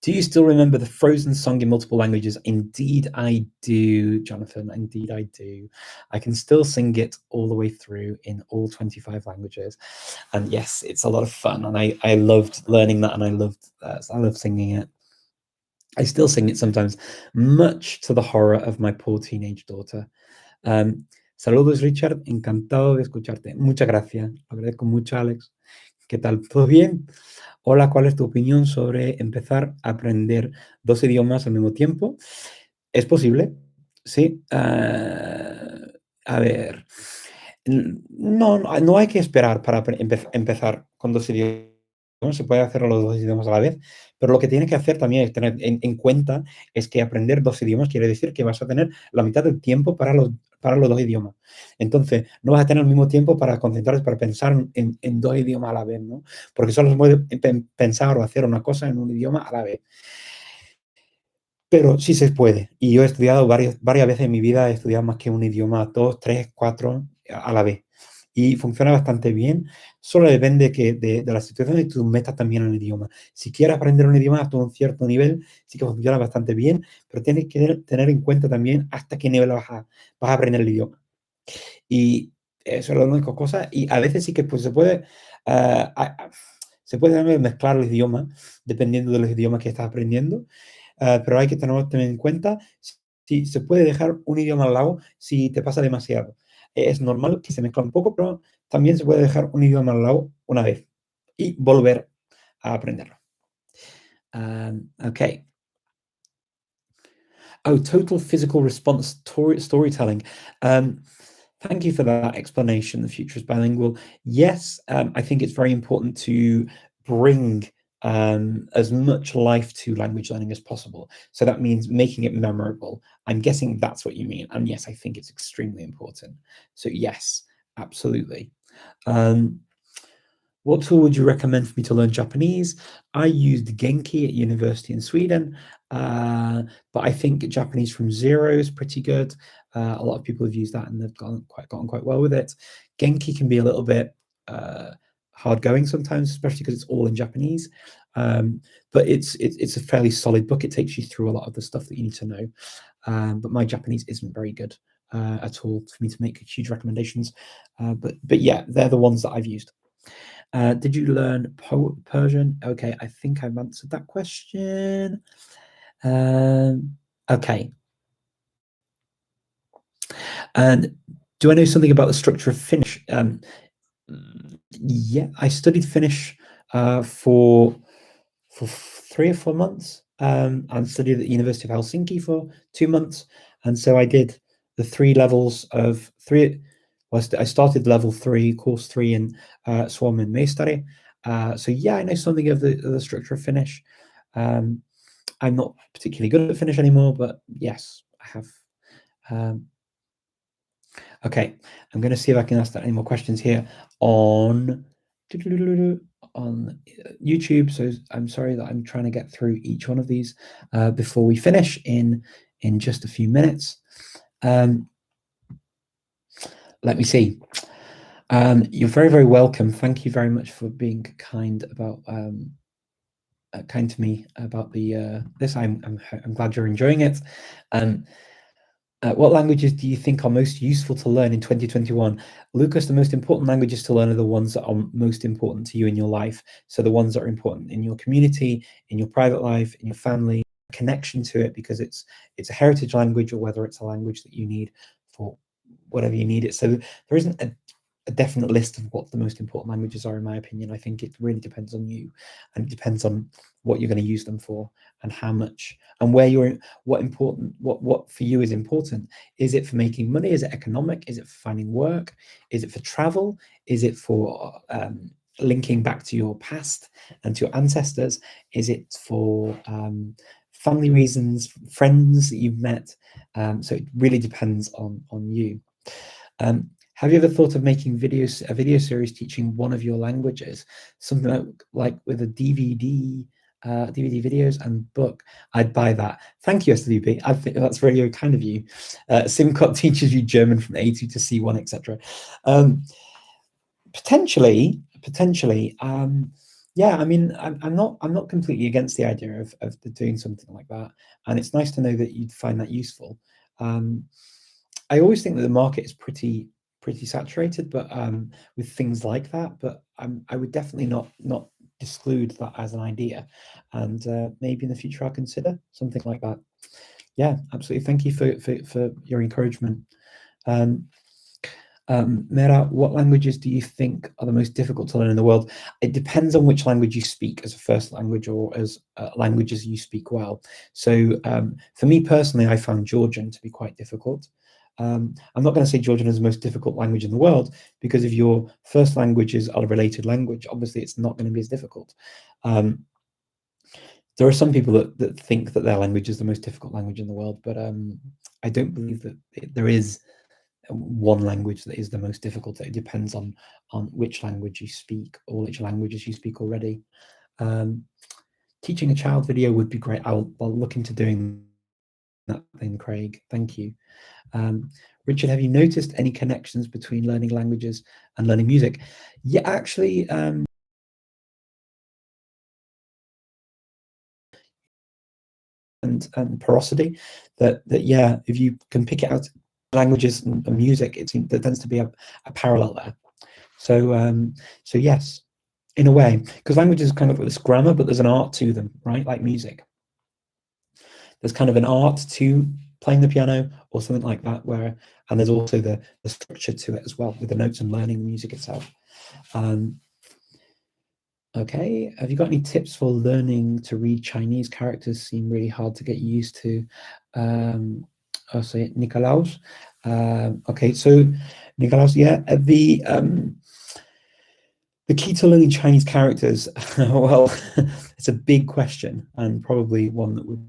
Do you still remember the Frozen song in multiple languages? Indeed I do, Jonathan, indeed I do. I can still sing it all the way through in all 25 languages. And yes, it's a lot of fun, and I loved learning that, and I love singing it. I still sing it sometimes, much to the horror of my poor teenage daughter. Saludos, Richard, encantado de escucharte. Muchas gracias, lo agradezco mucho, Alex. ¿Qué tal? ¿Todo bien? Hola, ¿cuál es tu opinión sobre empezar a aprender 2 idiomas al mismo tiempo? ¿Es posible? Sí. A ver, no hay que esperar para empezar con 2 idiomas, se puede hacer los 2 idiomas a la vez, pero lo que tienes que hacer también es tener en cuenta es que aprender 2 idiomas quiere decir que vas a tener la mitad del tiempo para los 2 idiomas. Entonces, no vas a tener el mismo tiempo para concentrarte, para pensar en 2 idiomas a la vez, ¿no? Porque solo se puede pensar o hacer una cosa en un idioma a la vez. Pero sí se puede. Y yo he estudiado varias veces en mi vida, he estudiado más que un idioma, 2, 3, 4 a la vez. Y funciona bastante bien. Solo depende de la situación y tus metas también en el idioma. Si quieres aprender un idioma hasta un cierto nivel, sí que funciona bastante bien, pero tienes que tener en cuenta también hasta qué nivel vas a aprender el idioma. Y eso es la única cosa. Y a veces sí que pues, se puede mezclar los idiomas dependiendo de los idiomas que estás aprendiendo. Pero hay que tenerlo también en cuenta si se puede dejar un idioma al lado si te pasa demasiado. Es normal que se mezcla un poco, pero también se puede dejar un idioma al lado una vez y volver a aprenderlo. Okay. Oh, total physical response storytelling. Thank you for that explanation. The future is bilingual. Yes, I think it's very important to bring as much life to language learning as possible. So that means making it memorable. I'm guessing that's what you mean. And yes, I think it's extremely important. So yes, absolutely. What tool would you recommend for me to learn Japanese? I used Genki at university in Sweden, but I think Japanese from zero is pretty good. A lot of people have used that and they've gotten quite well with it. Genki can be a little bit hard going sometimes, especially because it's all in Japanese. But it's a fairly solid book. It takes you through a lot of the stuff that you need to know. But my Japanese isn't very good at all for me to make huge recommendations. But yeah, they're the ones that I've used. Did you learn Persian? Okay, I think I've answered that question. Okay. And do I know something about the structure of Finnish? Yeah, I studied Finnish for 3 or 4 months, and studied at the University of Helsinki for 2 months. And so I did the 3 levels of 3. Well, I started level 3, course 3 in Suomen Meistari. So yeah, I know something of the structure of Finnish. I'm not particularly good at Finnish anymore, but yes, I have. Okay, I'm going to see if I can ask any more questions here on YouTube. So I'm sorry that I'm trying to get through each one of these before we finish in just a few minutes. Let me see. You're very, very welcome. Thank you very much for being kind about kind to me about the this. I'm glad you're enjoying it. What languages do you think are most useful to learn in 2021? Lucas, the most important languages to learn are the ones that are most important to you in your life. So the ones that are important in your community, in your private life, in your family, connection to it, because it's a heritage language, or whether it's a language that you need for whatever you need it. So there isn't a definite list of what the most important languages are, in my opinion. I think it really depends on you, and it depends on what you're going to use them for, and how much, and where you're, what for you is important. Is it for making money? Is it economic? Is it for finding work? Is it for travel? Is it for linking back to your past and to your ancestors? Is it for family reasons, friends that you've met. So it really depends on you. Have you ever thought of making a video series teaching one of your languages, something like with a DVD videos and book? I'd buy that. Thank you, SWB. I think that's very kind of you. Simcot teaches you German from A2 to C1, etc. Potentially. Yeah, I mean, I'm not completely against the idea of doing something like that, and it's nice to know that you'd find that useful. I always think that the market is pretty saturated, but with things like that. But I would definitely not exclude that as an idea, and maybe in the future I'll consider something like that. Yeah, absolutely. Thank you for your encouragement. Mera, what languages do you think are the most difficult to learn in the world? It depends on which language you speak as a first language or as languages you speak well. So for me personally, I found Georgian to be quite difficult. I'm not going to say Georgian is the most difficult language in the world, because if your first languages are a related language, obviously it's not going to be as difficult. There are some people that think that their language is the most difficult language in the world, but I don't believe that there is one language that is the most difficult. It depends on which language you speak or which languages you speak already. Teaching a child video would be great. I'll look into doing that then, Craig. Thank you. Richard, have you noticed any connections between learning languages and learning music? Yeah, actually, and porosity, that yeah, if you can pick it out languages and music, there tends to be a parallel there. So so yes, in a way, because languages kind of this grammar, but there's an art to them, right? Like music, there's kind of an art to playing the piano or something like that, and there's also the structure to it as well, with the notes and learning the music itself. Okay, have you got any tips for learning to read Chinese characters? Seem really hard to get used to. I'll say Nikolaus. Okay, so Nikolaus, yeah, the key to learning Chinese characters, well, it's a big question and probably one that would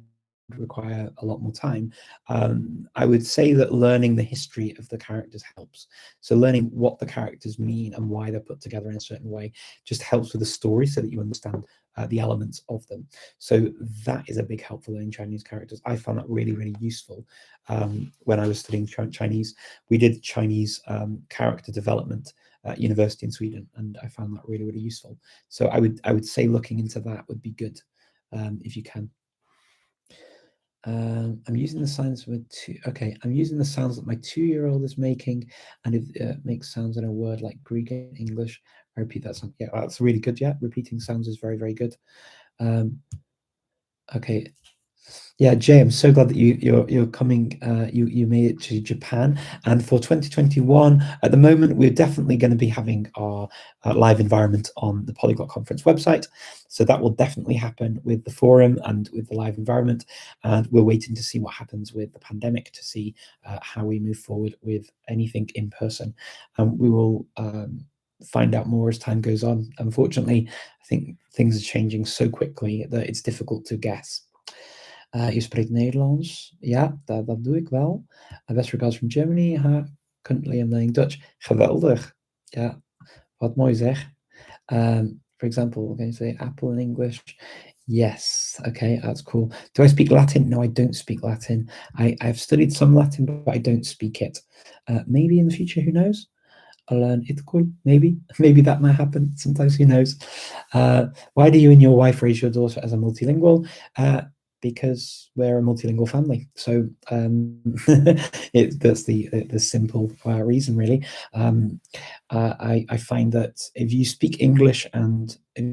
require a lot more time. I would say that learning the history of the characters helps. So learning what the characters mean and why they're put together in a certain way just helps with the story, so that you understand the elements of them. So that is a big help for learning Chinese characters. I found that really useful. When I was studying Chinese, we did Chinese character development at university in Sweden, and I found that really useful. So I would say looking into that would be good, if you can. I'm using the sounds with I'm using the sounds that my 2-year-old is making, and if it makes sounds in a word like Greek in English, I repeat that sound. Yeah, that's really good. Yeah, repeating sounds is very good. Okay. Yeah, Jay, I'm so glad that you're coming. You made it to Japan, and for 2021, at the moment, we're definitely going to be having our live environment on the Polyglot conference website. So that will definitely happen with the forum and with the live environment. And we're waiting to see what happens with the pandemic, to see how we move forward with anything in person. And we will find out more as time goes on. Unfortunately, I think things are changing so quickly that it's difficult to guess. Je spreekt Nederlands. Ja, dat doe ik wel. Best regards from Germany. Currently I'm learning Dutch. Geweldig. Ja, wat mooi zeg. For example, we're going to say apple in English. Yes, okay, that's cool. Do I speak Latin? No, I don't speak Latin. I've studied some Latin, but I don't speak it. Maybe in the future, who knows? I'll learn etiquette, maybe. Maybe that might happen sometimes, who knows? Why do you and your wife raise your daughter as a multilingual? Because we're a multilingual family. So that's the simple reason, really. I find that if you speak English, and if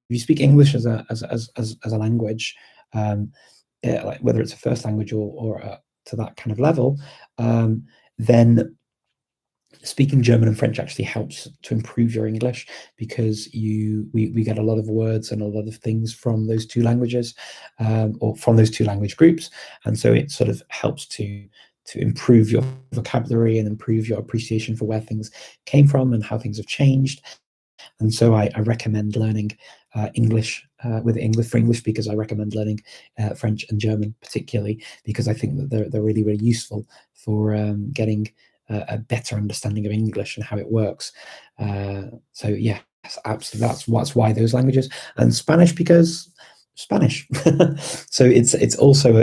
you speak English as a language, like whether it's a first language or to that kind of level, then speaking German and French actually helps to improve your English, because we get a lot of words and a lot of things from those two languages, or from those two language groups, and so it sort of helps to improve your vocabulary and improve your appreciation for where things came from and how things have changed. And so I recommend learning English with for English speakers. I recommend learning French and German, particularly because I think that they're really, really useful for getting a better understanding of English and how it works. So yes, absolutely, that's why those languages. And Spanish, because Spanish. So it's also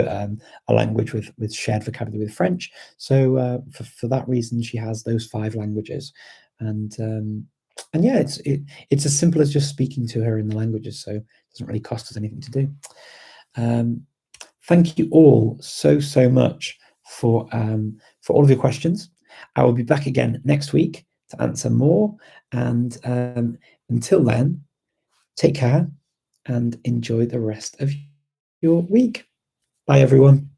a language with shared vocabulary with French. So for that reason, she has those 5 languages, and yeah, it's as simple as just speaking to her in the languages. So it doesn't really cost us anything to do. Thank you all so much for all of your questions. I will be back again next week to answer more. And until then, take care and enjoy the rest of your week. Bye, everyone.